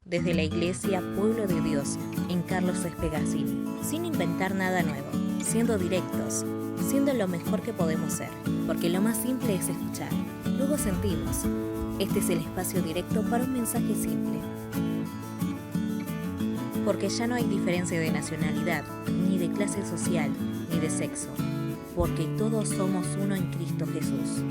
desde la Iglesia Pueblo de Dios en Carlos Espegazzini, sin inventar nada nuevo, siendo directos, siendo lo mejor que podemos ser, porque lo más simple es escuchar, luego sentimos. Este es el espacio directo para un mensaje simple. Porque ya no hay diferencia de nacionalidad, ni de clase social, ni de sexo, porque todos somos uno en Cristo Jesús.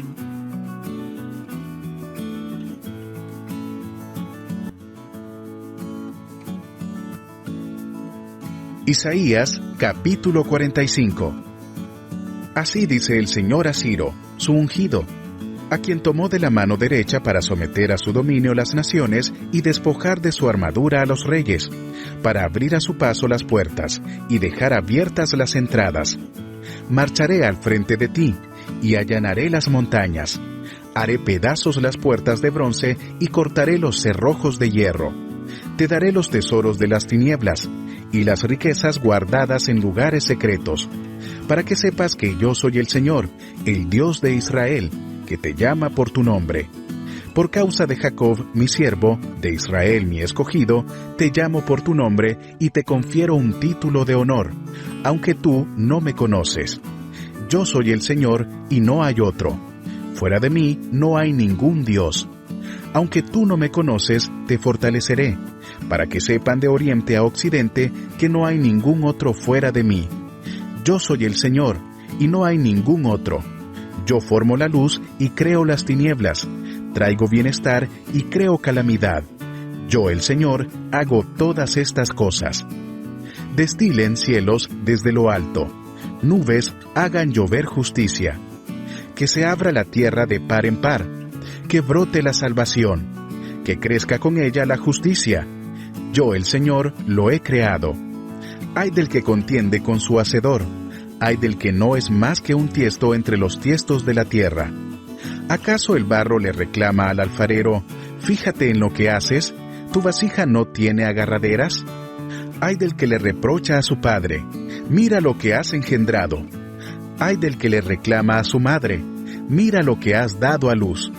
Isaías capítulo 45. Así dice el Señor a Ciro, su ungido, a quien tomó de la mano derecha para someter a su dominio las naciones y despojar de su armadura a los reyes, para abrir a su paso las puertas y dejar abiertas las entradas. Marcharé al frente de ti y allanaré las montañas. Haré pedazos las puertas de bronce y cortaré los cerrojos de hierro. Te daré los tesoros de las tinieblas y las riquezas guardadas en lugares secretos, para que sepas que yo soy el Señor, el Dios de Israel, que te llama por tu nombre. Por causa de Jacob, mi siervo, de Israel, mi escogido, te llamo por tu nombre y te confiero un título de honor, aunque tú no me conoces. Yo soy el Señor y no hay otro. Fuera de mí no hay ningún Dios. Aunque tú no me conoces, te fortaleceré, para que sepan de oriente a occidente que no hay ningún otro fuera de mí. Yo soy el Señor, y no hay ningún otro. Yo formo la luz y creo las tinieblas, traigo bienestar y creo calamidad. Yo, el Señor, hago todas estas cosas. Destilen cielos desde lo alto, nubes hagan llover justicia. Que se abra la tierra de par en par, que brote la salvación, que crezca con ella la justicia. Yo, el Señor, lo he creado. Ay del que contiende con su hacedor, ay del que no es más que un tiesto entre los tiestos de la tierra. ¿Acaso el barro le reclama al alfarero, fíjate en lo que haces, tu vasija no tiene agarraderas? Ay del que le reprocha a su padre, mira lo que has engendrado. Ay del que le reclama a su madre, mira lo que has dado a luz.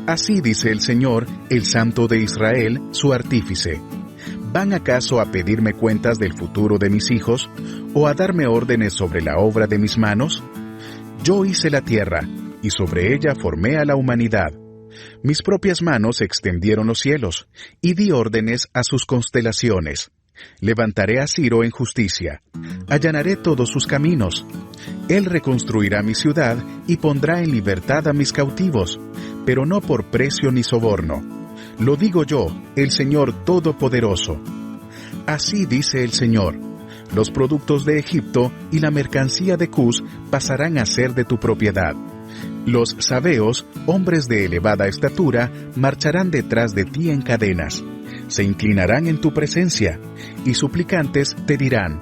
Así dice el Señor, el Santo de Israel, su artífice. ¿Van acaso a pedirme cuentas del futuro de mis hijos, o a darme órdenes sobre la obra de mis manos? Yo hice la tierra, y sobre ella formé a la humanidad. Mis propias manos extendieron los cielos, y di órdenes a sus constelaciones. Levantaré a Ciro en justicia, allanaré todos sus caminos. Él reconstruirá mi ciudad y pondrá en libertad a mis cautivos, pero no por precio ni soborno. Lo digo yo, el Señor Todopoderoso. Así dice el Señor: los productos de Egipto y la mercancía de Cus pasarán a ser de tu propiedad. Los sabeos, hombres de elevada estatura, marcharán detrás de ti en cadenas. Se inclinarán en tu presencia, y suplicantes te dirán: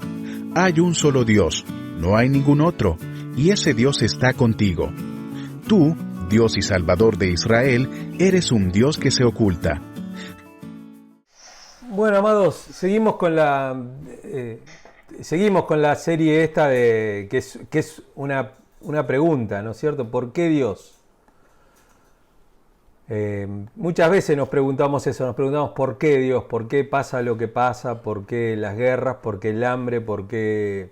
hay un solo Dios, no hay ningún otro, y ese Dios está contigo. Tú, Dios y Salvador de Israel, eres un Dios que se oculta. Bueno, amados, seguimos con la serie esta de que es una pregunta, ¿no es cierto? ¿Por qué Dios? Muchas veces nos preguntamos eso, nos preguntamos por qué Dios, por qué pasa lo que pasa, por qué las guerras, por qué el hambre, por qué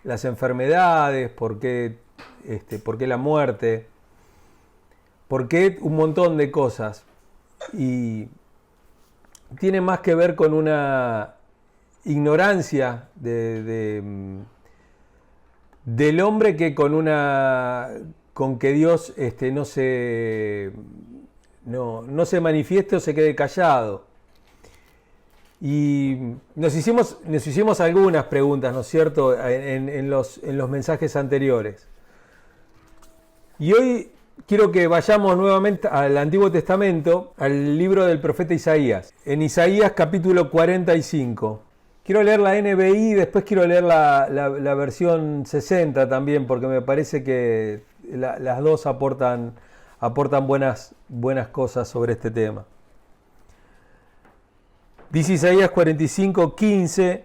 las enfermedades, por qué la muerte, por qué un montón de cosas. Y tiene más que ver con una ignorancia del hombre que con que Dios no se manifieste o se quede callado. Y nos hicimos algunas preguntas, ¿no es cierto?, en los mensajes anteriores. Y hoy quiero que vayamos nuevamente al Antiguo Testamento, al libro del profeta Isaías. En Isaías capítulo 45. Quiero leer la NBI y después quiero leer la versión 60 también, porque me parece que las dos aportan buenas cosas sobre este tema. Dice Isaías 45:15: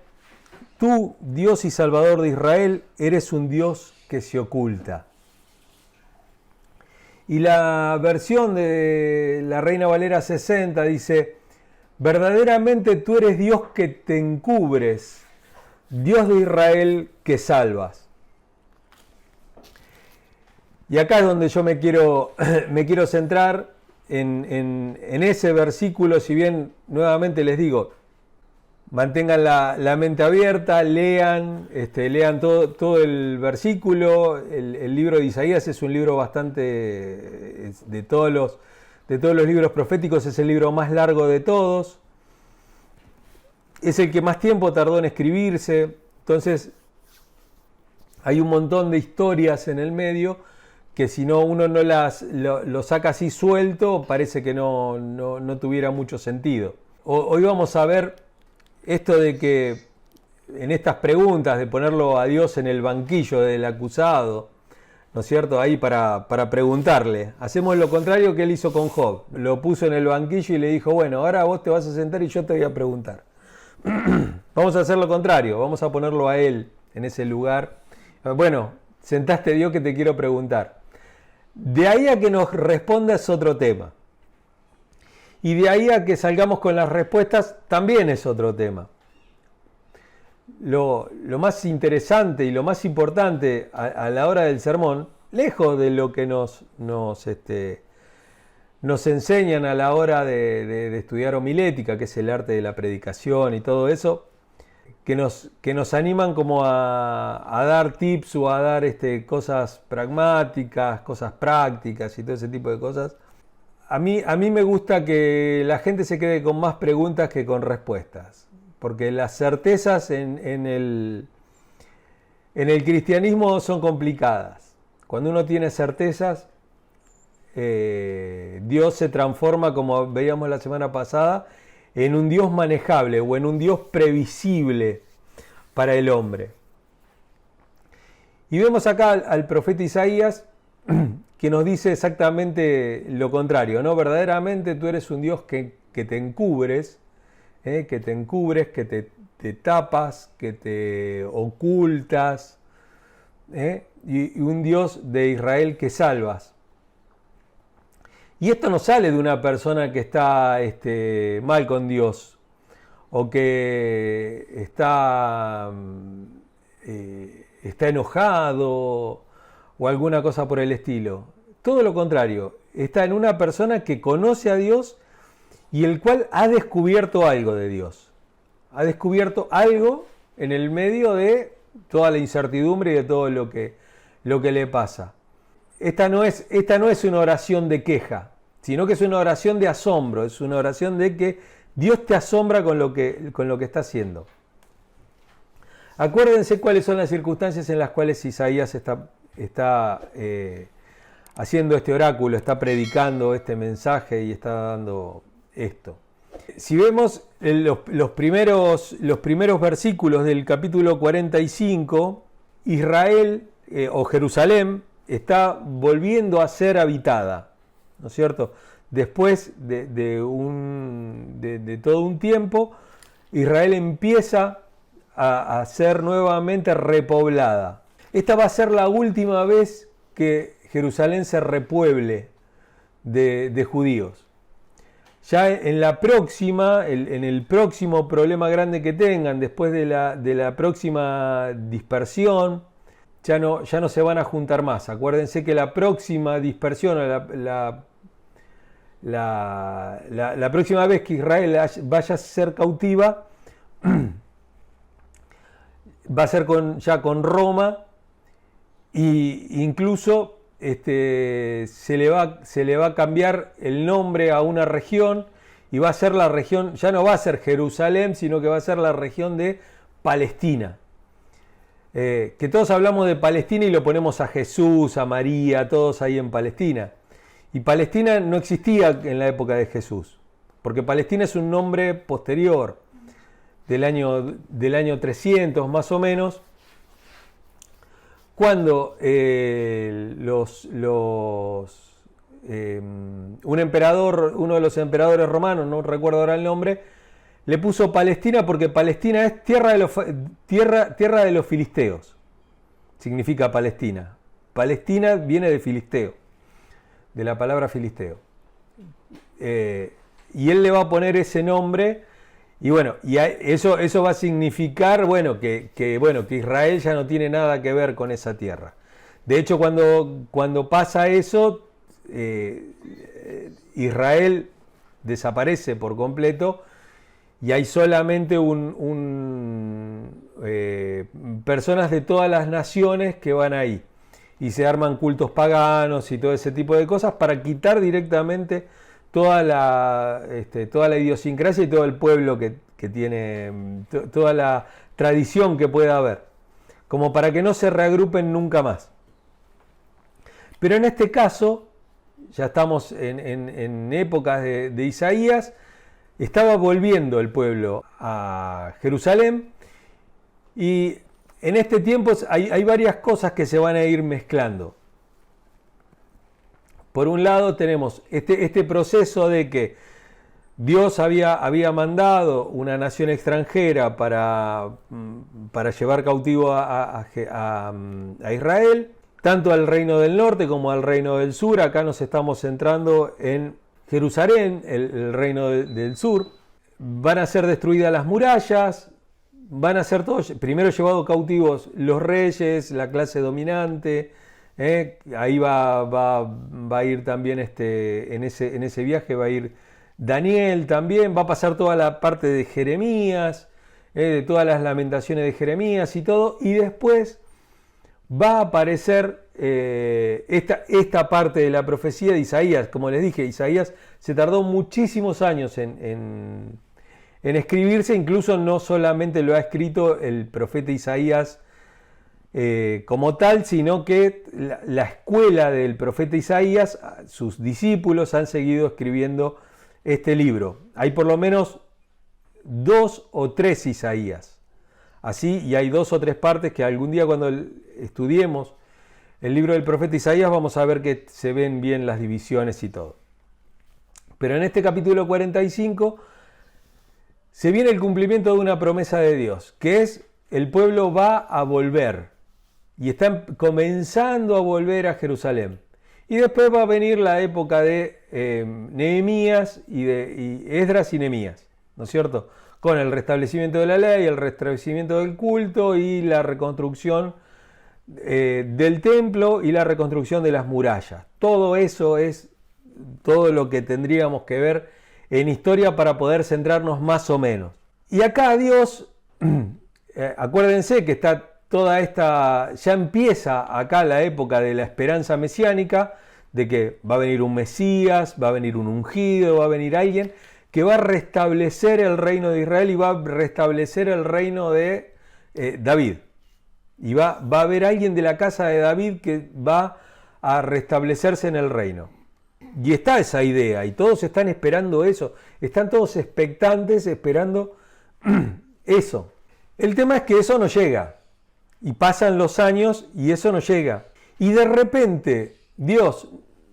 tú, Dios y Salvador de Israel, eres un Dios que se oculta. Y la versión de la Reina Valera 60 dice: verdaderamente tú eres Dios que te encubres, Dios de Israel que salvas. Y acá es donde yo me quiero centrar en ese versículo, si bien nuevamente les digo, mantengan la mente abierta, lean todo el versículo. El libro de Isaías es un libro bastante, de todos los libros proféticos, es el libro más largo de todos. Es el que más tiempo tardó en escribirse. Entonces, hay un montón de historias en el medio que si no uno no lo saca así suelto, parece que no tuviera mucho sentido. Hoy vamos a ver esto de que en estas preguntas de ponerlo a Dios en el banquillo del acusado, ¿no es cierto? Ahí para preguntarle. Hacemos lo contrario que él hizo con Job. Lo puso en el banquillo y le dijo, bueno, ahora vos te vas a sentar y yo te voy a preguntar. Vamos a hacer lo contrario, vamos a ponerlo a él en ese lugar. Bueno, sentaste Dios que te quiero preguntar. De ahí a que nos responda es otro tema. Y de ahí a que salgamos con las respuestas también es otro tema. Lo más interesante y lo más importante a la hora del sermón, lejos de lo que nos enseñan a la hora de estudiar homilética, que es el arte de la predicación y todo eso, que nos animan como a dar tips o a dar cosas pragmáticas, cosas prácticas y todo ese tipo de cosas. A mí me gusta que la gente se quede con más preguntas que con respuestas, porque las certezas en el cristianismo son complicadas. Cuando uno tiene certezas, Dios se transforma, como veíamos la semana pasada, en un Dios manejable o en un Dios previsible para el hombre. Y vemos acá al profeta Isaías que nos dice exactamente lo contrario, ¿no? Verdaderamente tú eres un Dios que te encubres, que te tapas, que te ocultas, y un Dios de Israel que salvas. Y esto no sale de una persona que está mal con Dios o que está enojado o alguna cosa por el estilo. Todo lo contrario, está en una persona que conoce a Dios y el cual ha descubierto algo de Dios. Ha descubierto algo en el medio de toda la incertidumbre y de todo lo que le pasa. Esta no es una oración de queja, sino que es una oración de asombro, es una oración de que Dios te asombra con lo que está haciendo. Acuérdense cuáles son las circunstancias en las cuales Isaías está haciendo este oráculo, está predicando este mensaje y está dando esto. Si vemos los primeros versículos del capítulo 45, Israel o Jerusalén está volviendo a ser habitada, ¿no es cierto? Después de todo un tiempo, Israel empieza a ser nuevamente repoblada. Esta va a ser la última vez que Jerusalén se repueble de judíos. Ya en la próxima, en el próximo problema grande que tengan, después de la próxima dispersión, ya no se van a juntar más. Acuérdense que la próxima dispersión, la próxima vez que Israel vaya a ser cautiva, va a ser ya con Roma, e incluso se le va a cambiar el nombre a una región, y va a ser la región, ya no va a ser Jerusalén, sino que va a ser la región de Palestina. Que todos hablamos de Palestina y lo ponemos a Jesús, a María, todos ahí en Palestina. Y Palestina no existía en la época de Jesús, porque Palestina es un nombre posterior, del año 300 más o menos, cuando un emperador, uno de los emperadores romanos, no recuerdo ahora el nombre, le puso Palestina porque Palestina es tierra de los filisteos. Significa Palestina. Palestina viene de filisteo, de la palabra filisteo. y él le va a poner ese nombre, y bueno, y eso va a significar, bueno, que Israel ya no tiene nada que ver con esa tierra. De hecho, cuando pasa eso, Israel desaparece por completo y hay solamente personas de todas las naciones que van ahí y se arman cultos paganos y todo ese tipo de cosas para quitar directamente toda la idiosincrasia y todo el pueblo que tiene, toda la tradición que pueda haber, como para que no se reagrupen nunca más. Pero en este caso, ya estamos en épocas de Isaías, estaba volviendo el pueblo a Jerusalén y en este tiempo hay varias cosas que se van a ir mezclando. Por un lado tenemos este proceso de que Dios había mandado una nación extranjera para llevar cautivo a Israel, tanto al reino del norte como al reino del sur. Acá nos estamos centrando en Jerusalén, el reino del sur. Van a ser destruidas las murallas, van a ser todos, primero llevados cautivos los reyes, la clase dominante. Ahí va a ir también en ese viaje va a ir Daniel también, va a pasar toda la parte de Jeremías, de todas las lamentaciones de Jeremías y todo, y después va a aparecer esta parte de la profecía de Isaías. Como les dije, Isaías se tardó muchísimos años en escribirse, incluso no solamente lo ha escrito el profeta Isaías como tal, sino que la escuela del profeta Isaías, sus discípulos han seguido escribiendo este libro. Hay por lo menos 2 o 3 Isaías. Así, y hay 2 o 3 partes que algún día cuando estudiemos el libro del profeta Isaías vamos a ver que se ven bien las divisiones y todo. Pero en este capítulo 45 se viene el cumplimiento de una promesa de Dios, que es el pueblo va a volver y están comenzando a volver a Jerusalén. Y después va a venir la época de Nehemías y Esdras y Nehemías, ¿no es cierto? Con el restablecimiento de la ley, el restablecimiento del culto y la reconstrucción del templo y la reconstrucción de las murallas. Todo eso es todo lo que tendríamos que ver en historia para poder centrarnos más o menos. Y acá Dios, acuérdense que está toda esta, ya empieza acá la época de la esperanza mesiánica, de que va a venir un Mesías, va a venir un ungido, va a venir alguien que va a restablecer el reino de Israel y va a restablecer el reino de David. Y va a haber alguien de la casa de David que va a restablecerse en el reino. Y está esa idea, y todos están esperando eso, están todos expectantes esperando eso. El tema es que eso no llega, y pasan los años y eso no llega. Y de repente Dios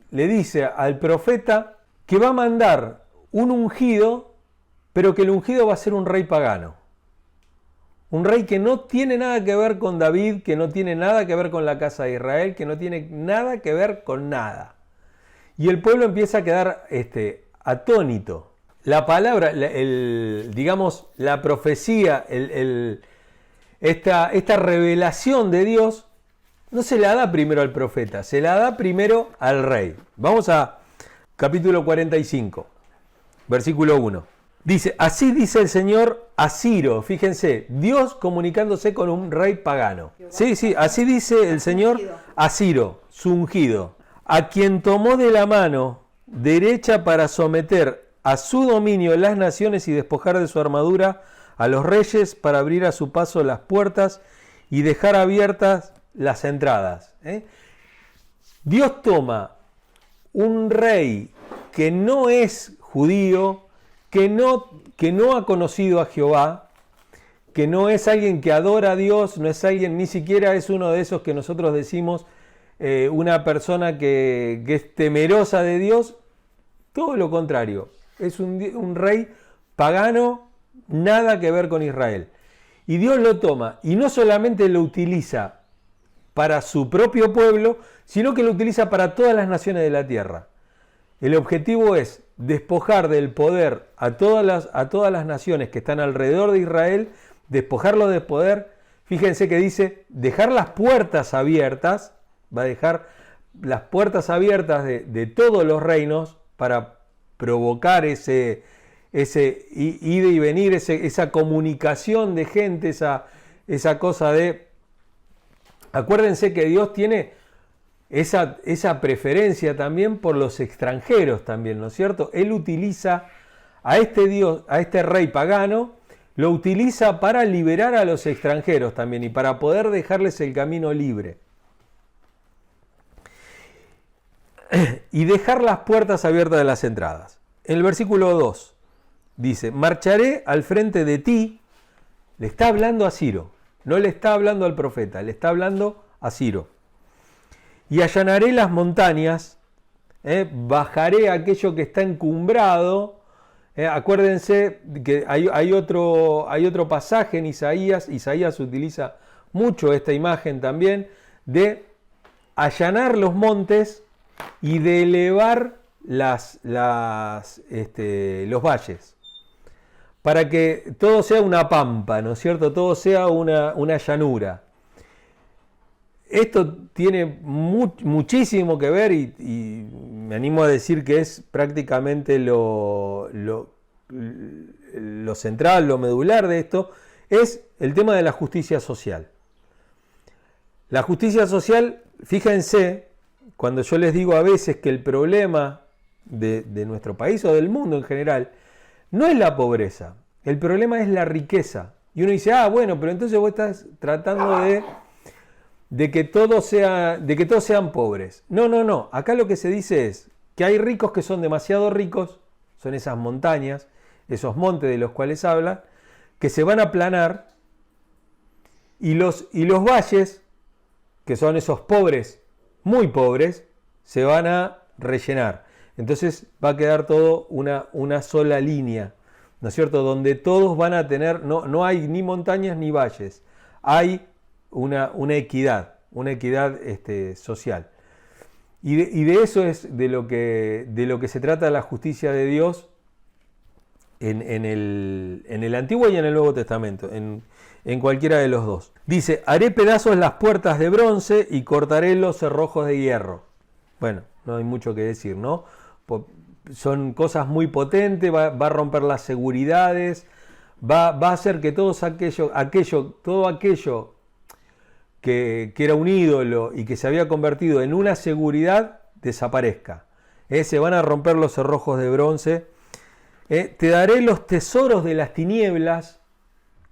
le dice al profeta que va a mandar un ungido, pero que el ungido va a ser un rey pagano. Un rey que no tiene nada que ver con David, que no tiene nada que ver con la casa de Israel, que no tiene nada que ver con nada. Y el pueblo empieza a quedar atónito. La palabra, digamos, la profecía, esta revelación de Dios, no se la da primero al profeta, se la da primero al rey. Vamos a capítulo 45, versículo 1. Dice, así dice el Señor a Ciro, fíjense, Dios comunicándose con un rey pagano. Sí, así dice el Señor a Ciro, su ungido, a quien tomó de la mano derecha para someter a su dominio las naciones y despojar de su armadura a los reyes para abrir a su paso las puertas y dejar abiertas las entradas. Dios toma un rey que no es judío, que no ha conocido a Jehová, que no es alguien que adora a Dios, no es alguien, ni siquiera es uno de esos que nosotros decimos una persona que es temerosa de Dios, todo lo contrario, es un rey pagano, nada que ver con Israel. Y Dios lo toma y no solamente lo utiliza para su propio pueblo, sino que lo utiliza para todas las naciones de la tierra. El objetivo es despojar del poder a todas las naciones que están alrededor de Israel, despojarlo de poder. Fíjense que dice, dejar las puertas abiertas, va a dejar las puertas abiertas de todos los reinos para provocar ese ida y venir, esa comunicación de gente, esa cosa de... Acuérdense que Dios tiene esa preferencia también por los extranjeros también, ¿no es cierto? Él utiliza a este Dios, a este rey pagano, lo utiliza para liberar a los extranjeros también y para poder dejarles el camino libre. Y dejar las puertas abiertas de las entradas. En el versículo 2 dice, marcharé al frente de ti, le está hablando a Ciro, no le está hablando al profeta, le está hablando a Ciro. Y allanaré las montañas, bajaré aquello que está encumbrado. Acuérdense que hay otro pasaje en Isaías utiliza mucho esta imagen también, de allanar los montes y de elevar los valles, para que todo sea una pampa, ¿no es cierto? Todo sea una llanura. Esto tiene muchísimo que ver y me animo a decir que es prácticamente lo central, lo medular de esto, es el tema de la justicia social. La justicia social, fíjense, cuando yo les digo a veces que el problema de nuestro país o del mundo en general no es la pobreza, el problema es la riqueza. Y uno dice, bueno, pero entonces vos estás tratando de que todos sean pobres. No. Acá lo que se dice es que hay ricos que son demasiado ricos, son esas montañas, esos montes de los cuales habla, que se van a aplanar, y los valles, que son esos pobres, muy pobres, se van a rellenar. Entonces va a quedar todo una sola línea, ¿no es cierto? Donde todos van a tener, no hay ni montañas ni valles, hay una equidad social. Y de eso es de lo que se trata la justicia de Dios en el Antiguo y en el Nuevo Testamento, en cualquiera de los dos. Dice, haré pedazos las puertas de bronce y cortaré los cerrojos de hierro. Bueno, no hay mucho que decir, ¿no? Son cosas muy potentes, va a romper las seguridades, va a hacer que todo aquello que era un ídolo y que se había convertido en una seguridad, desaparezca. Se van a romper los cerrojos de bronce. Te daré los tesoros de las tinieblas.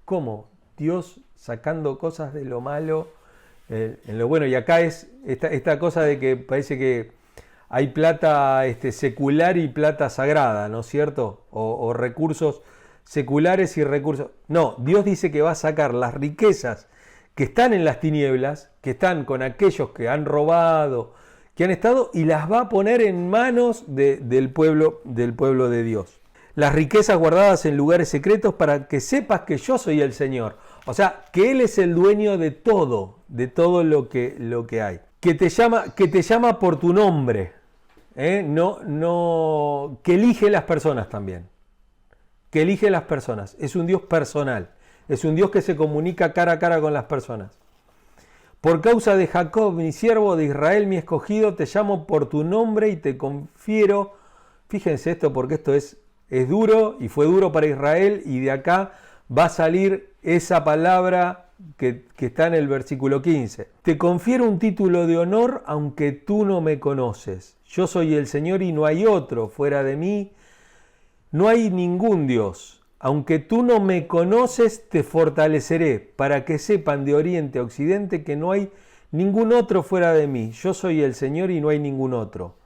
¿Cómo? Dios sacando cosas de lo malo en lo bueno. Y acá es esta cosa de que parece que hay plata secular y plata sagrada, ¿no es cierto? O recursos seculares y recursos... No, Dios dice que va a sacar las riquezas que están en las tinieblas, que están con aquellos que han robado, que han estado, y las va a poner en manos del pueblo de Dios. Las riquezas guardadas en lugares secretos para que sepas que yo soy el Señor. O sea, que Él es el dueño de todo lo que hay. Que te llama por tu nombre. No, que elige las personas también. Que elige las personas. Es un Dios personal. Es un Dios que se comunica cara a cara con las personas. Por causa de Jacob, mi siervo, de Israel, mi escogido, te llamo por tu nombre y te confiero. Fíjense esto, porque esto es duro y fue duro para Israel, y de acá va a salir esa palabra que está en el versículo 15. Te confiero un título de honor aunque tú no me conoces. Yo soy el Señor y no hay otro. Fuera de mí no hay ningún Dios. Aunque tú no me conoces, te fortaleceré para que sepan de oriente a occidente que no hay ningún otro fuera de mí. Yo soy el Señor y no hay ningún otro.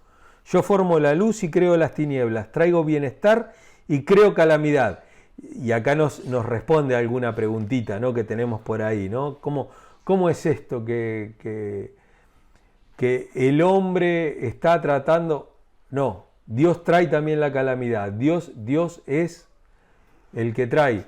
Yo formo la luz y creo las tinieblas. Traigo bienestar y creo calamidad. Y acá nos responde alguna preguntita, ¿no?, que tenemos por ahí, ¿no? ¿Cómo es esto que el hombre está tratando? No, Dios trae también la calamidad. Dios es el que trae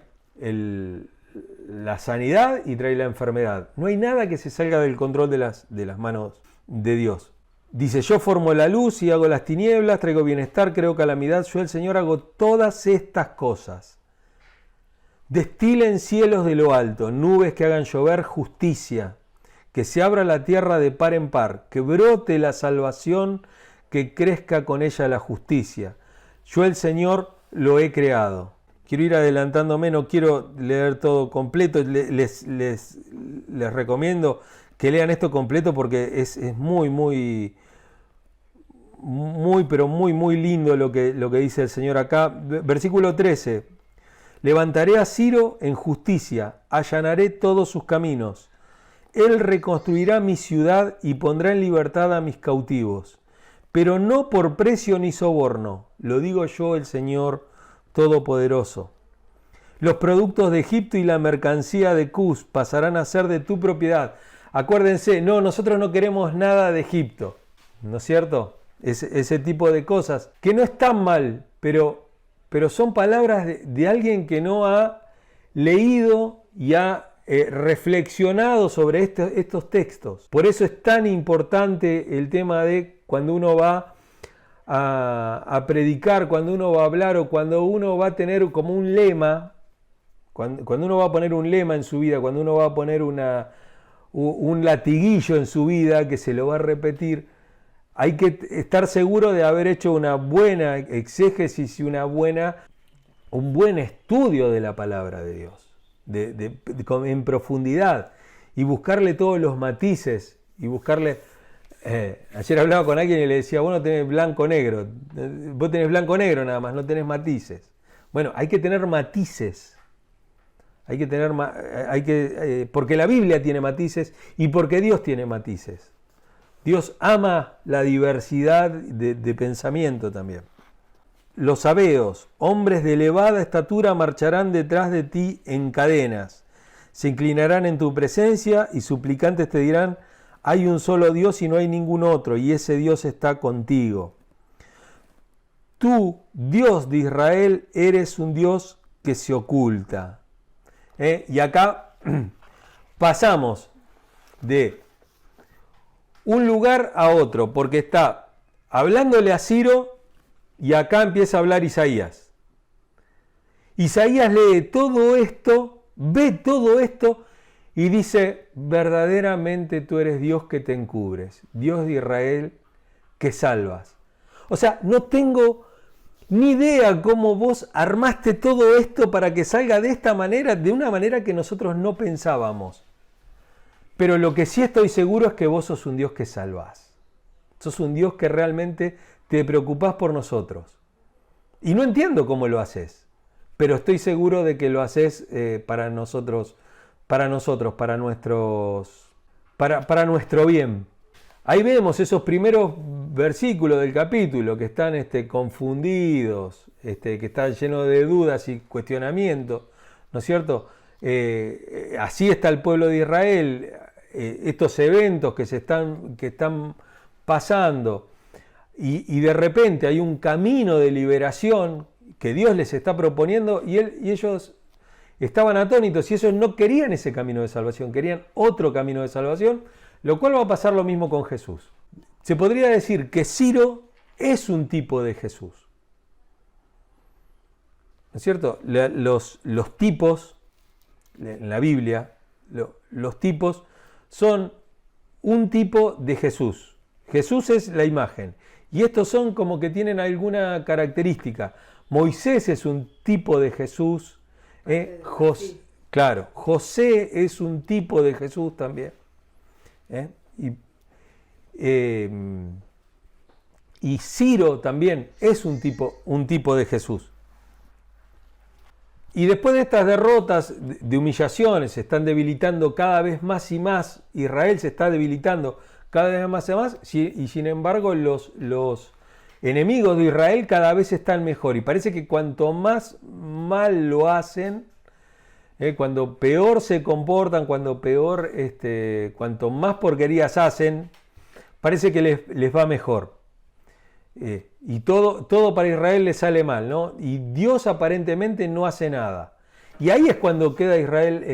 la sanidad y trae la enfermedad. No hay nada que se salga del control de las manos de Dios. Dice, yo formo la luz y hago las tinieblas, traigo bienestar, creo calamidad, yo el Señor hago todas estas cosas. Destilen cielos de lo alto, nubes que hagan llover justicia, que se abra la tierra de par en par, que brote la salvación, que crezca con ella la justicia. Yo el Señor lo he creado. Quiero ir adelantándome, no quiero leer todo completo, les recomiendo que lean esto completo porque es muy lindo lo que dice el Señor acá. Versículo 13. Levantaré a Ciro en justicia, allanaré todos sus caminos. Él reconstruirá mi ciudad y pondrá en libertad a mis cautivos. Pero no por precio ni soborno, lo digo yo, el Señor Todopoderoso. Los productos de Egipto y la mercancía de Cus pasarán a ser de tu propiedad. Acuérdense, nosotros no queremos nada de Egipto, ¿no es cierto? Ese tipo de cosas, que no están mal, pero son palabras de alguien que no ha leído y ha reflexionado sobre estos textos. Por eso es tan importante el tema de cuando uno va a predicar, cuando uno va a hablar o cuando uno va a tener como un lema, cuando uno va a poner un lema en su vida, cuando uno va a poner un latiguillo en su vida que se lo va a repetir, hay que estar seguro de haber hecho una buena exégesis y un buen estudio de la palabra de Dios, en profundidad, y buscarle todos los matices, y buscarle... ayer hablaba con alguien y le decía, vos no tenés blanco-negro, vos tenés blanco-negro nada más, no tenés matices. Bueno, hay que tener matices, porque la Biblia tiene matices y porque Dios tiene matices. Dios ama la diversidad de pensamiento también. Los sabeos, hombres de elevada estatura, marcharán detrás de ti en cadenas. Se inclinarán en tu presencia y suplicantes te dirán, hay un solo Dios y no hay ningún otro, y ese Dios está contigo. Tú, Dios de Israel, eres un Dios que se oculta. Y acá pasamos de un lugar a otro, porque está hablándole a Ciro y acá empieza a hablar Isaías. Isaías lee todo esto, ve todo esto y dice, verdaderamente tú eres Dios que te encubres, Dios de Israel que salvas. O sea, no tengo ni idea cómo vos armaste todo esto para que salga de esta manera, de una manera que nosotros no pensábamos. Pero lo que sí estoy seguro es que vos sos un Dios que salvás. Sos un Dios que realmente te preocupás por nosotros. Y no entiendo cómo lo haces, pero estoy seguro de que lo haces para nuestro bien. Ahí vemos esos primeros versículos del capítulo que están confundidos, que están llenos de dudas y cuestionamientos, ¿no es cierto? Así está el pueblo de Israel, estos eventos que están pasando, y de repente hay un camino de liberación que Dios les está proponiendo y ellos estaban atónitos y ellos no querían ese camino de salvación, querían otro camino de salvación, lo cual va a pasar lo mismo con Jesús. Se podría decir que Ciro es un tipo de Jesús, ¿no es cierto? Los tipos en la Biblia, los tipos son un tipo de Jesús. Jesús es la imagen y estos son como que tienen alguna característica. Moisés es un tipo de Jesús, José es un tipo de Jesús también, y Ciro también es un tipo de Jesús. Y después de estas derrotas, de humillaciones, se están debilitando cada vez más y más, Israel se está debilitando cada vez más y más, y sin embargo los enemigos de Israel cada vez están mejor. Y parece que cuanto más mal lo hacen, cuando peor se comportan, cuanto más porquerías hacen, parece que les va mejor. Y todo para Israel le sale mal, ¿no? Y Dios aparentemente no hace nada. Y ahí es cuando queda Israel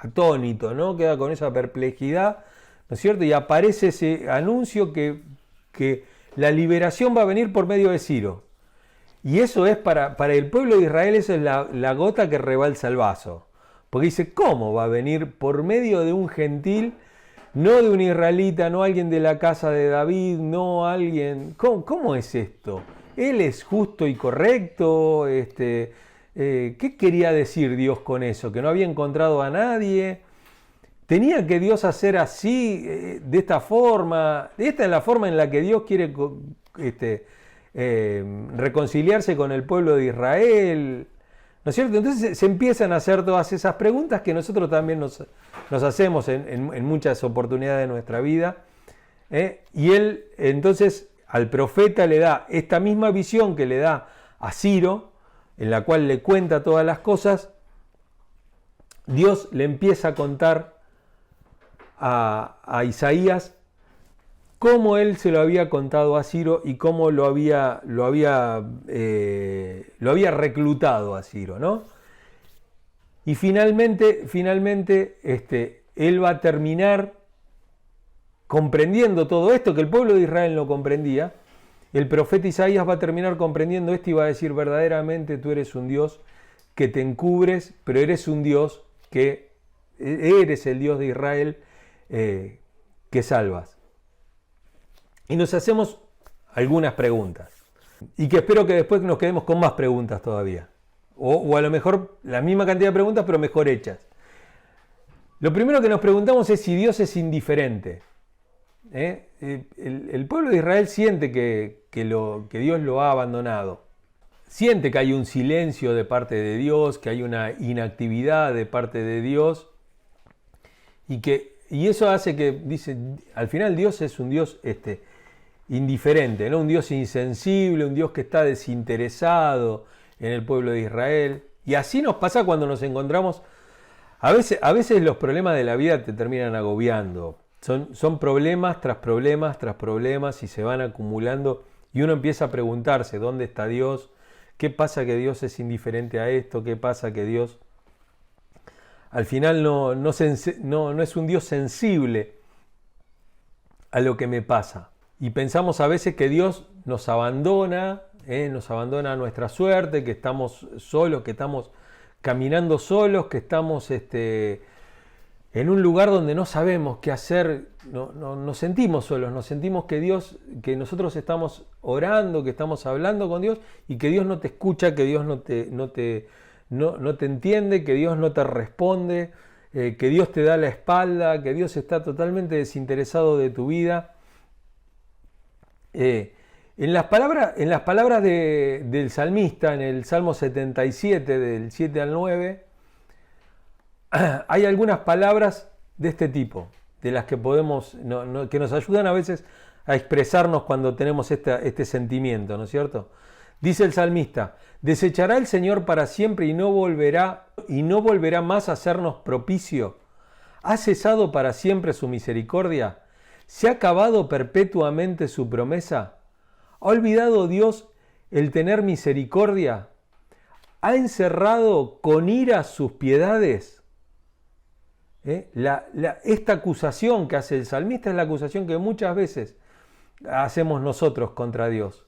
atónito, ¿no? Queda con esa perplejidad, ¿no es cierto? Y aparece ese anuncio que que la liberación va a venir por medio de Ciro. Y eso es para el pueblo de Israel, eso es la gota que rebalsa el vaso. Porque dice, ¿cómo va a venir por medio de un gentil, no de un israelita, no alguien de la casa de David, no alguien... ¿Cómo es esto? Él es justo y correcto. ¿Qué quería decir Dios con eso? ¿Que no había encontrado a nadie? ¿Tenía que Dios hacer así, de esta forma? Esta es la forma en la que Dios quiere reconciliarse con el pueblo de Israel, ¿no es cierto? Entonces se empiezan a hacer todas esas preguntas que nosotros también nos hacemos en muchas oportunidades de nuestra vida. Y él entonces al profeta le da esta misma visión que le da a Ciro, en la cual le cuenta todas las cosas. Dios le empieza a contar a Isaías cómo él se lo había contado a Ciro y cómo lo había reclutado a Ciro, ¿no? Y finalmente él va a terminar comprendiendo todo esto que el pueblo de Israel no comprendía. El profeta Isaías va a terminar comprendiendo esto y va a decir, verdaderamente tú eres un Dios que te encubres, pero eres un Dios que eres el Dios de Israel que salvas. Y nos hacemos algunas preguntas. Y que espero que después nos quedemos con más preguntas todavía. O a lo mejor la misma cantidad de preguntas, pero mejor hechas. Lo primero que nos preguntamos es si Dios es indiferente. El pueblo de Israel siente que Dios lo ha abandonado. Siente que hay un silencio de parte de Dios, que hay una inactividad de parte de Dios. Y eso hace que, dice, al final Dios es un Dios indiferente, ¿no? Un Dios insensible, un Dios que está desinteresado en el pueblo de Israel. Y así nos pasa cuando nos encontramos. A veces los problemas de la vida te terminan agobiando. Son problemas tras problemas tras problemas y se van acumulando. Y uno empieza a preguntarse, ¿dónde está Dios? ¿Qué pasa que Dios es indiferente a esto? ¿Qué pasa que Dios al final no es un Dios sensible a lo que me pasa? Y pensamos a veces que Dios nos abandona a nuestra suerte, que estamos solos, que estamos caminando solos, que estamos en un lugar donde no sabemos qué hacer, nos sentimos solos, nos sentimos que nosotros estamos orando, que estamos hablando con Dios y que Dios no te escucha, que Dios no te entiende, que Dios no te responde, que Dios te da la espalda, que Dios está totalmente desinteresado de tu vida. En las palabras del salmista, en el Salmo 77, del 7 al 9, hay algunas palabras de este tipo, de las que que nos ayudan a veces a expresarnos cuando tenemos este sentimiento, ¿no es cierto? Dice el salmista, ¿desechará el Señor para siempre y no volverá más a hacernos propicio? ¿Ha cesado para siempre su misericordia? ¿Se ha acabado perpetuamente su promesa? ¿Ha olvidado Dios el tener misericordia? ¿Ha encerrado con ira sus piedades? Esta acusación que hace el salmista es la acusación que muchas veces hacemos nosotros contra Dios.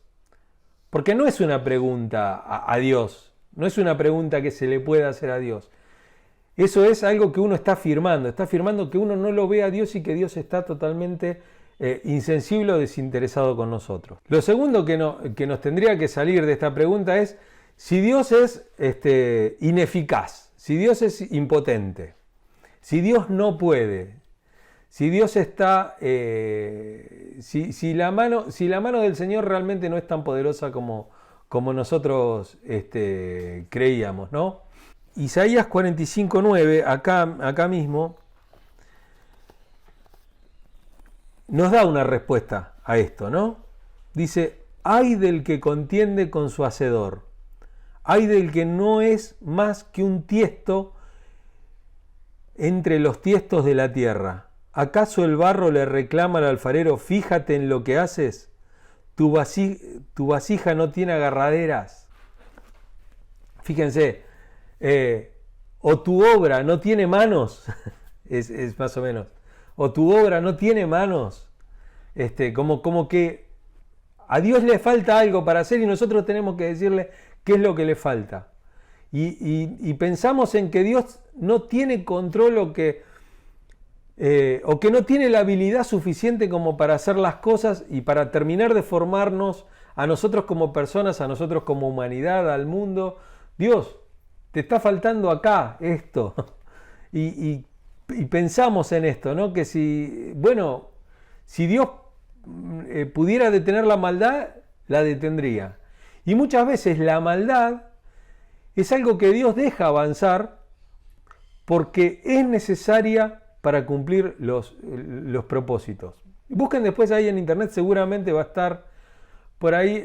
Porque no es una pregunta a Dios, no es una pregunta que se le pueda hacer a Dios. Eso es algo que uno está afirmando que uno no lo ve a Dios y que Dios está totalmente insensible o desinteresado con nosotros. Lo segundo que nos tendría que salir de esta pregunta es si Dios es ineficaz, si Dios es impotente, si Dios no puede, si Dios está, si la mano del Señor realmente no es tan poderosa como nosotros creíamos, ¿no? Isaías 45:9, acá mismo, nos da una respuesta a esto, ¿no? Dice, ay del que contiende con su hacedor, ay del que no es más que un tiesto entre los tiestos de la tierra. ¿Acaso el barro le reclama al alfarero, fíjate en lo que haces? Tu vasija no tiene agarraderas. Fíjense, o tu obra no tiene manos, es más o menos, o tu obra no tiene manos, como que A Dios le falta algo para hacer y nosotros tenemos que decirle qué es lo que le falta. Y pensamos en que Dios no tiene control o que no tiene la habilidad suficiente como para hacer las cosas y para terminar de formarnos a nosotros como personas, a nosotros como humanidad, al mundo. Dios, te está faltando acá esto. Y pensamos en esto, ¿no? Que si Dios pudiera detener la maldad, la detendría. Y muchas veces la maldad es algo que Dios deja avanzar porque es necesaria para cumplir los propósitos. Busquen después ahí en internet, seguramente va a estar por ahí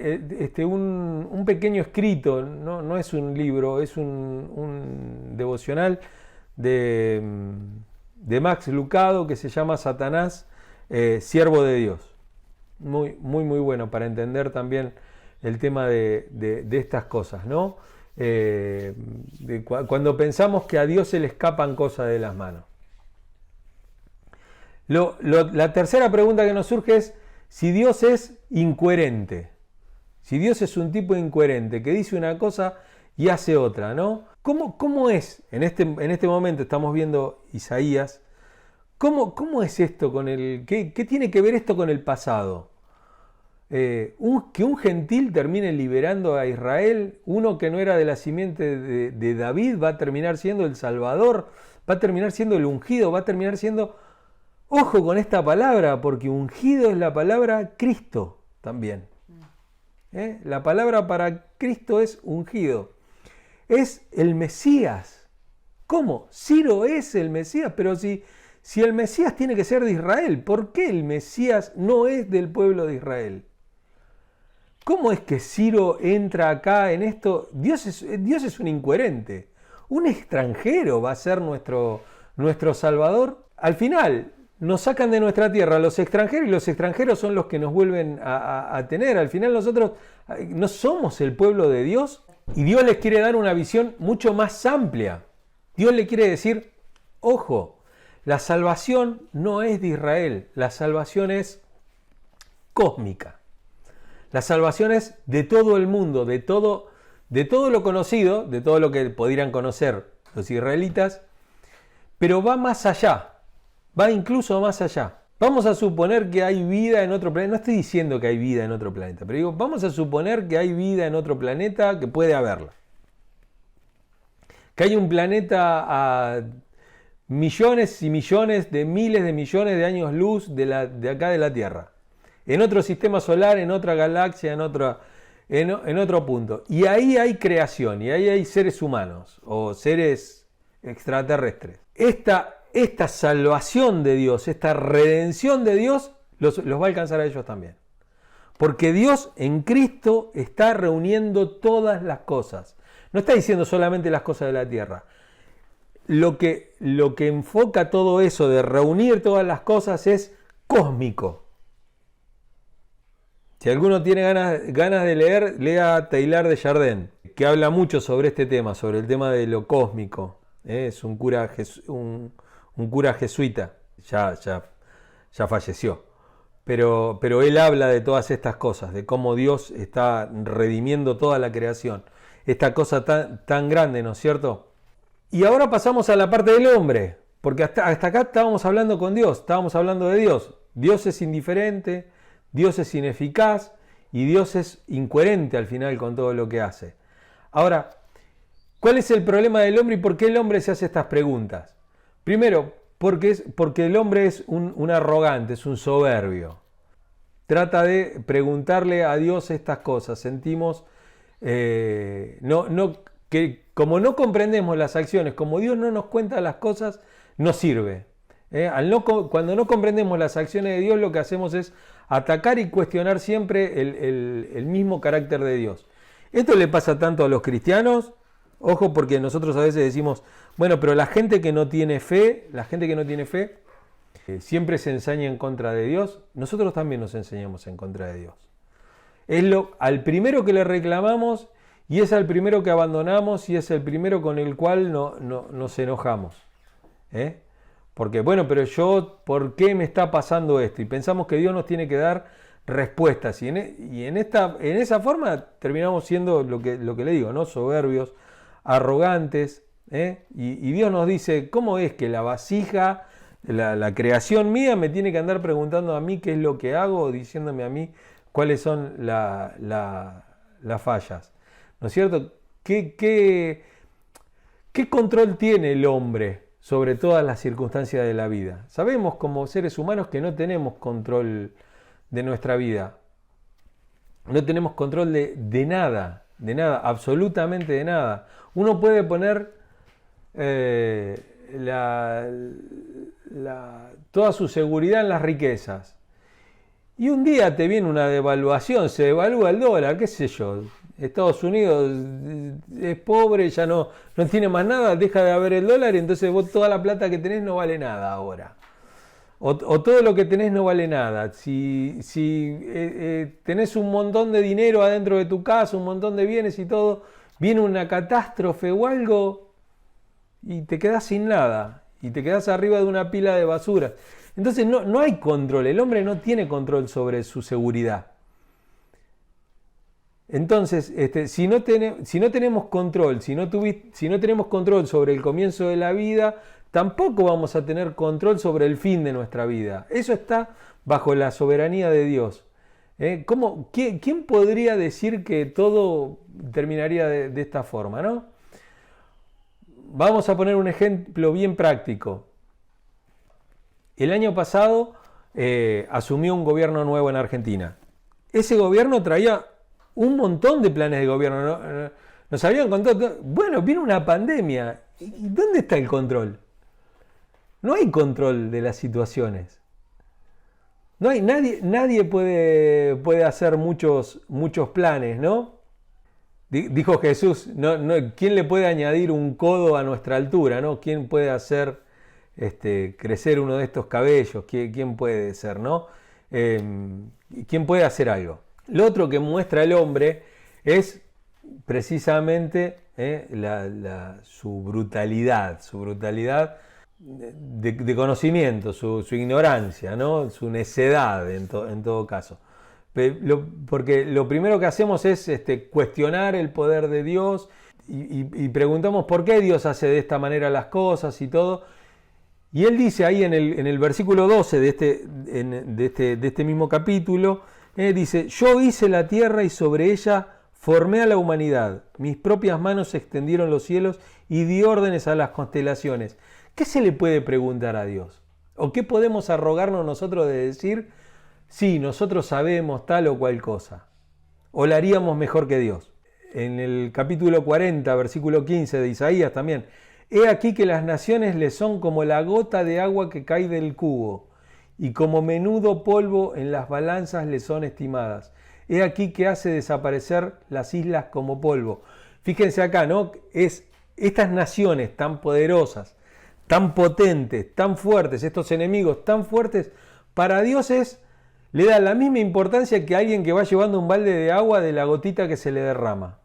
un pequeño escrito, no es un libro, es un devocional de Max Lucado que se llama Satanás, siervo de Dios. Muy bueno para entender también el tema de estas cosas, ¿no? Cuando pensamos que a Dios se le escapan cosas de las manos. La tercera pregunta que nos surge es si Dios es incoherente. Si Dios es un tipo incoherente, que dice una cosa y hace otra, ¿no? ¿Cómo es? En este momento estamos viendo Isaías. ¿Cómo es esto con qué tiene que ver esto con el pasado? Que un gentil termine liberando a Israel, uno que no era de la simiente de David, va a terminar siendo el Salvador, va a terminar siendo el ungido, va a terminar siendo... Ojo con esta palabra, porque ungido es la palabra Cristo también. La palabra para Cristo es ungido. Es el Mesías. ¿Cómo? Ciro es el Mesías, pero si el Mesías tiene que ser de Israel, ¿por qué el Mesías no es del pueblo de Israel? ¿Cómo es que Ciro entra acá en esto? Dios es un incoherente. Un extranjero va a ser nuestro Salvador. Al final nos sacan de nuestra tierra los extranjeros y los extranjeros son los que nos vuelven a tener. Al final nosotros no somos el pueblo de Dios y Dios les quiere dar una visión mucho más amplia. Dios le quiere decir, ojo, la salvación no es de Israel, la salvación es cósmica. La salvación es de todo el mundo, de todo lo conocido, de todo lo que pudieran conocer los israelitas, pero va más allá, va incluso más allá. Vamos a suponer que hay vida en otro planeta, no estoy diciendo que hay vida en otro planeta, pero digo, vamos a suponer que hay vida en otro planeta, que puede haberla. Que hay un planeta a millones y millones de miles de millones de años luz de acá de la Tierra. En otro sistema solar, en otra galaxia, en otro punto. Y ahí hay creación, y ahí hay seres humanos o seres extraterrestres. Esta salvación de Dios, esta redención de Dios, los va a alcanzar a ellos también. Porque Dios en Cristo está reuniendo todas las cosas. No está diciendo solamente las cosas de la tierra. Lo que enfoca todo eso de reunir todas las cosas es cósmico. Si alguno tiene ganas de leer, lea Teilhard de Chardin, que habla mucho sobre este tema, sobre el tema de lo cósmico. Es un cura jesuita, ya falleció. Pero él habla de todas estas cosas, de cómo Dios está redimiendo toda la creación. Esta cosa tan grande, ¿no es cierto? Y ahora pasamos a la parte del hombre, porque hasta acá estábamos hablando con Dios, estábamos hablando de Dios. Dios es indiferente, Dios es ineficaz y Dios es incoherente al final con todo lo que hace. Ahora, ¿cuál es el problema del hombre y por qué el hombre se hace estas preguntas? Primero, porque el hombre es un arrogante, es un soberbio. Trata de preguntarle a Dios estas cosas. Sentimos que como no comprendemos las acciones, como Dios no nos cuenta las cosas, no sirve. Cuando no comprendemos las acciones de Dios, lo que hacemos es atacar y cuestionar siempre el mismo carácter de Dios. Esto le pasa tanto a los cristianos, ojo, porque nosotros a veces decimos, bueno, pero la gente que no tiene fe, siempre se ensaña en contra de Dios. Nosotros también nos enseñamos en contra de Dios. Es al primero que le reclamamos y es al primero que abandonamos y es el primero con el cual nos enojamos. Porque, bueno, pero ¿por qué me está pasando esto? Y pensamos que Dios nos tiene que dar respuestas. Y en esa forma terminamos siendo lo que le digo, ¿no? Soberbios, arrogantes. Y Dios nos dice, ¿cómo es que la vasija, la creación mía, me tiene que andar preguntando a mí qué es lo que hago, o diciéndome a mí cuáles son las fallas? ¿No es cierto? ¿Qué control tiene el hombre sobre todas las circunstancias de la vida? Sabemos como seres humanos que no tenemos control de nuestra vida. No tenemos control de nada, absolutamente de nada. Uno puede poner toda su seguridad en las riquezas. Y un día te viene una devaluación, se devalúa el dólar, qué sé yo. Estados Unidos es pobre, ya no tiene más nada, deja de haber el dólar y entonces vos toda la plata que tenés no vale nada ahora. O todo lo que tenés no vale nada. Si tenés un montón de dinero adentro de tu casa, un montón de bienes y todo, viene una catástrofe o algo y te quedás sin nada. Y te quedás arriba de una pila de basura. Entonces no hay control. El hombre no tiene control sobre su seguridad. Entonces, si no tenemos control, si no tenemos control sobre el comienzo de la vida, tampoco vamos a tener control sobre el fin de nuestra vida. Eso está bajo la soberanía de Dios. ¿Quién podría decir que todo terminaría de esta forma, no? Vamos a poner un ejemplo bien práctico. El año pasado asumió un gobierno nuevo en Argentina. Ese gobierno traía un montón de planes de gobierno. Nos habían contado. Bueno, vino una pandemia. ¿Y dónde está el control? No hay control de las situaciones. No hay, nadie puede hacer muchos planes, ¿no? Dijo Jesús, ¿quién le puede añadir un codo a nuestra altura, ¿no? ¿Quién puede hacer crecer uno de estos cabellos? ¿Quién puede ser, no? ¿Quién puede hacer algo? Lo otro que muestra el hombre es precisamente su brutalidad de conocimiento, su ignorancia, ¿no? Su necedad en todo caso. Porque lo primero que hacemos es cuestionar el poder de Dios y preguntamos por qué Dios hace de esta manera las cosas y todo. Y él dice ahí en el versículo 12 de este mismo capítulo, dice, yo hice la tierra y sobre ella formé a la humanidad. Mis propias manos extendieron los cielos y di órdenes a las constelaciones. ¿Qué se le puede preguntar a Dios? ¿O qué podemos arrogarnos nosotros de decir, sí, nosotros sabemos tal o cual cosa? ¿O la haríamos mejor que Dios? En el capítulo 40, versículo 15 de Isaías también, he aquí que las naciones le son como la gota de agua que cae del cubo, y como menudo polvo en las balanzas le son estimadas. He aquí que hace desaparecer las islas como polvo. Fíjense acá, ¿no? Estas naciones tan poderosas, tan potentes, tan fuertes, estos enemigos tan fuertes, para Dios le da la misma importancia que alguien que va llevando un balde de agua de la gotita que se le derrama.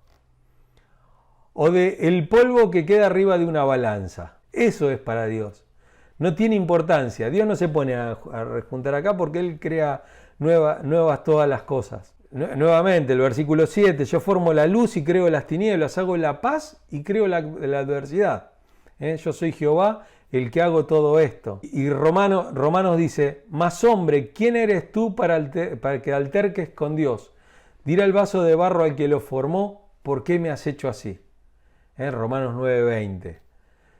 O del polvo que queda arriba de una balanza. Eso es para Dios. No tiene importancia. Dios no se pone a rejuntar acá porque Él crea nuevas todas las cosas. Nuevamente, el versículo 7, yo formo la luz y creo las tinieblas, hago la paz y creo la adversidad. Yo soy Jehová, el que hago todo esto. Y Romanos dice, mas hombre, ¿quién eres tú para que alterques con Dios? Dirá el vaso de barro al que lo formó, ¿por qué me has hecho así? Romanos 9:20.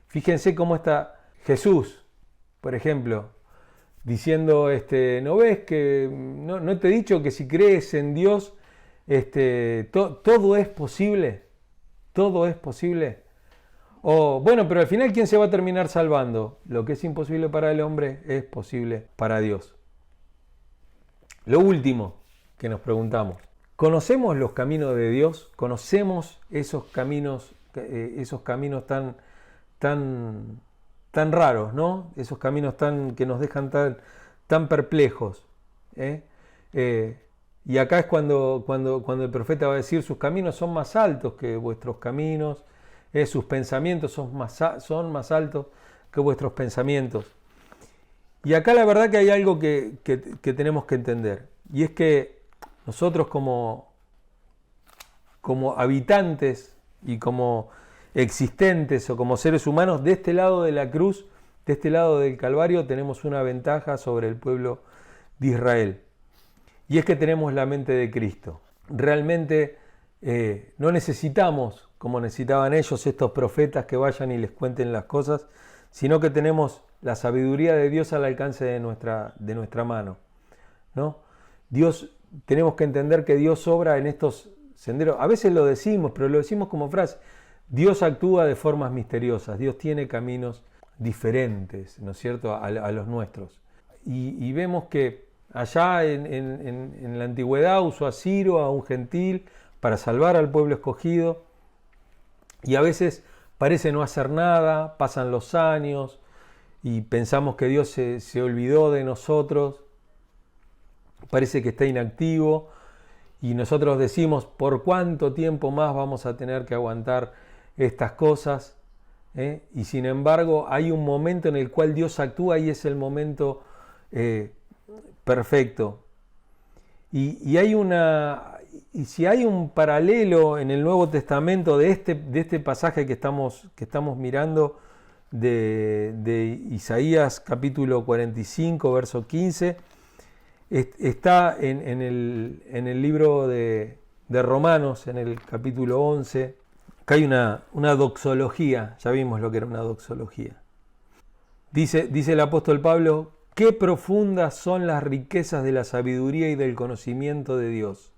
Fíjense cómo está Jesús, por ejemplo, diciendo, ¿no ves que no te he dicho que si crees en Dios, todo es posible? Todo es posible. O, bueno, pero al final, ¿quién se va a terminar salvando? Lo que es imposible para el hombre es posible para Dios. Lo último que nos preguntamos, ¿conocemos los caminos de Dios? ¿Conocemos esos caminos tan raros, ¿no? Esos caminos que nos dejan tan perplejos. Y acá es cuando el profeta va a decir, sus caminos son más altos que vuestros caminos, sus pensamientos son más altos que vuestros pensamientos. Y acá la verdad que hay algo que tenemos que entender, y es que nosotros como habitantes y como existentes o como seres humanos de este lado de la cruz, de este lado del Calvario, tenemos una ventaja sobre el pueblo de Israel. Y es que tenemos la mente de Cristo. Realmente no necesitamos, como necesitaban ellos, estos profetas que vayan y les cuenten las cosas, sino que tenemos la sabiduría de Dios al alcance de nuestra mano, ¿no? Tenemos que entender que Dios obra en estos senderos. A veces lo decimos, pero lo decimos como frase. Dios actúa de formas misteriosas. Dios tiene caminos diferentes, ¿no es cierto?, a los nuestros. Y vemos que allá en la antigüedad usó a Ciro, a un gentil, para salvar al pueblo escogido. Y a veces parece no hacer nada, pasan los años y pensamos que Dios se olvidó de nosotros. Parece que está inactivo y nosotros decimos, ¿por cuánto tiempo más vamos a tener que aguantar estas cosas? Y sin embargo hay un momento en el cual Dios actúa y es el momento perfecto. Y si hay un paralelo en el Nuevo Testamento de este pasaje que estamos mirando de Isaías capítulo 45, verso 15, está en el libro de Romanos, en el capítulo 11. Acá hay una doxología, ya vimos lo que era una doxología. Dice el apóstol Pablo, qué profundas son las riquezas de la sabiduría y del conocimiento de Dios.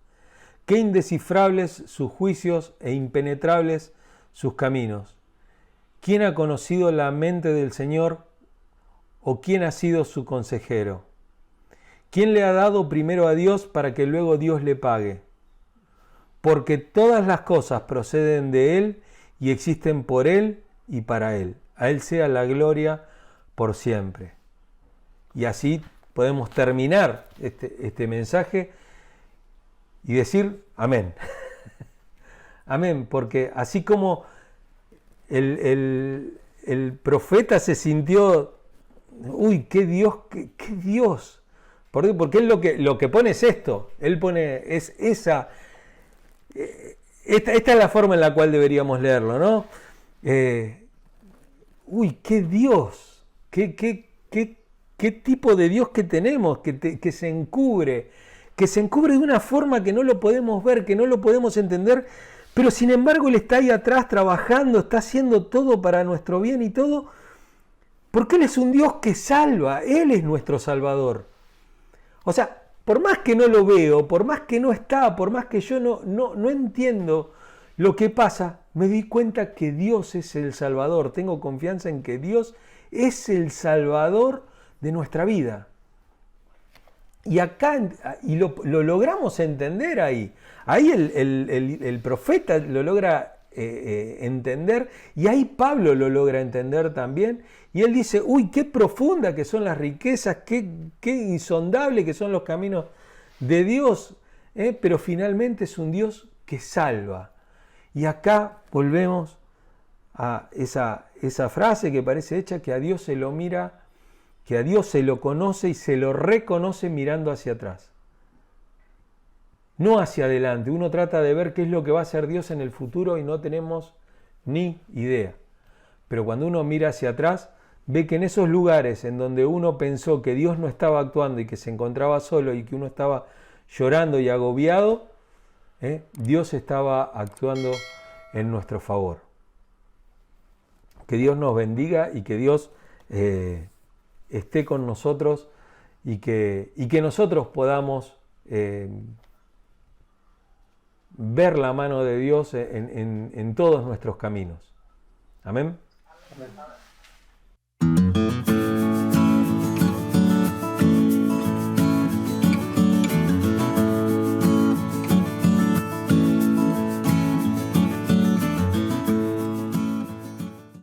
Qué indescifrables sus juicios e impenetrables sus caminos. ¿Quién ha conocido la mente del Señor o quién ha sido su consejero? ¿Quién le ha dado primero a Dios para que luego Dios le pague? Porque todas las cosas proceden de Él y existen por Él y para Él. A Él sea la gloria por siempre. Y así podemos terminar este mensaje y decir amén. Amén, porque así como el profeta se sintió, uy, qué Dios, qué Dios. Porque él lo que pone es esto, él pone, esta es la forma en la cual deberíamos leerlo, ¿no? Uy, qué Dios, qué tipo de Dios que tenemos, que se encubre de una forma que no lo podemos ver, que no lo podemos entender, pero sin embargo Él está ahí atrás trabajando, está haciendo todo para nuestro bien y todo, porque Él es un Dios que salva, Él es nuestro Salvador. O sea, por más que no lo veo, por más que no está, por más que yo no entiendo lo que pasa, me di cuenta que Dios es el Salvador. Tengo confianza en que Dios es el Salvador de nuestra vida. Y acá lo logramos entender ahí. Ahí el profeta lo logra entender y ahí Pablo lo logra entender también. Y él dice, uy, qué profunda que son las riquezas, qué insondable que son los caminos de Dios. Pero finalmente es un Dios que salva. Y acá volvemos a esa frase que parece hecha, que a Dios se lo mira, que a Dios se lo conoce y se lo reconoce mirando hacia atrás. No hacia adelante. Uno trata de ver qué es lo que va a hacer Dios en el futuro y no tenemos ni idea. Pero cuando uno mira hacia atrás, ve que en esos lugares en donde uno pensó que Dios no estaba actuando y que se encontraba solo y que uno estaba llorando y agobiado, Dios estaba actuando en nuestro favor. Que Dios nos bendiga y que Dios esté con nosotros y que nosotros podamos ver la mano de Dios en todos nuestros caminos. Amén. Amén.